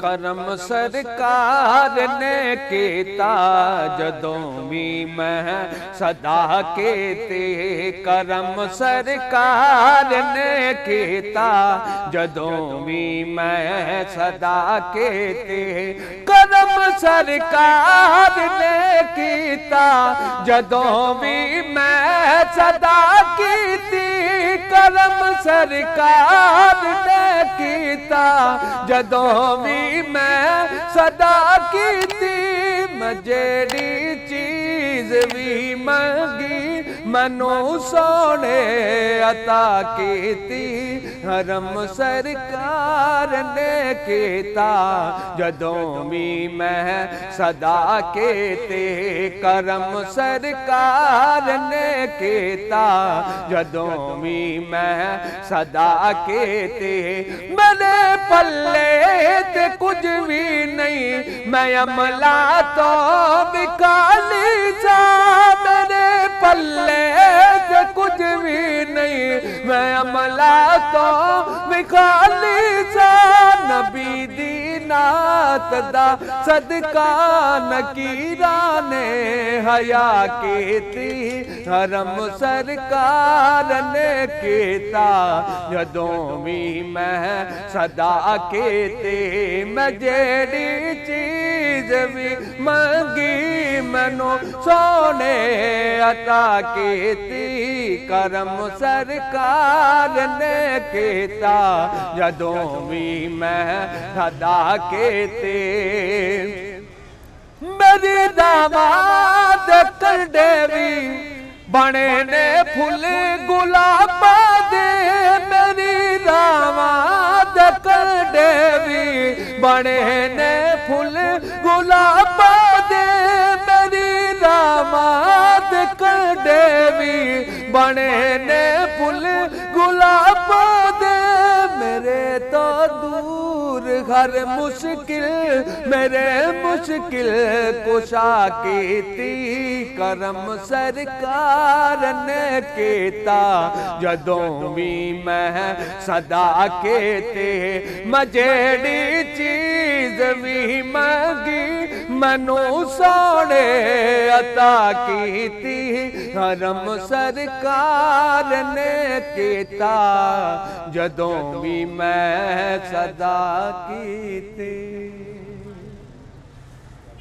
करम सरकार ने कीता जदों भी मैं सदा केते। करम सरकार ने कीता जदों भी मैं सदा केते। करम सरकार ने कीता जदों भी मैं सदा कीती। करम सरकार ने कीता जदों भी मैं सदा कीती। मैं जेड़ी चीज भी मंगी मनु सोने अता कीती। करम सरकार ने कीता जदों भी मैं सदा केते। करम सरकार ने कीता जदों भी मैं सदा केते। मेरे पल्ले ते कुछ भी नहीं मैं अमला तो बिकाली सा। मेरे पल्ले ते कुछ भी नहीं मैं अमला तो बिकाली सा। नबी दी नात दा सदका नकीरा ने हया कीती। करम सरकार ने कीता जदों भी मैं सदा केते। मैं जेड़ी चीज भी मंगी मैनू सोने अता कीती। करम सरकार ने कीता जदों भी मैं सदा केते। मेरी दामाद कलडेवी बने ने फुल गुलाब दे। मेरी दामाद कलडेवी बने ने फुल गुलाब दे। मेरी दामाद कलडेवी बने ने फुल गुलाब दे। मेरे तो दूर हर मुश्किल मेरे मुश्किल कुशा कीती। करम सरकार ने कीता जदों भी मैं सदा केते। मैं जेड़ी चीज भी मंगी मनु सोने अता कीती। करम सरकार ने कीता जदों भी मैं सदा कीती।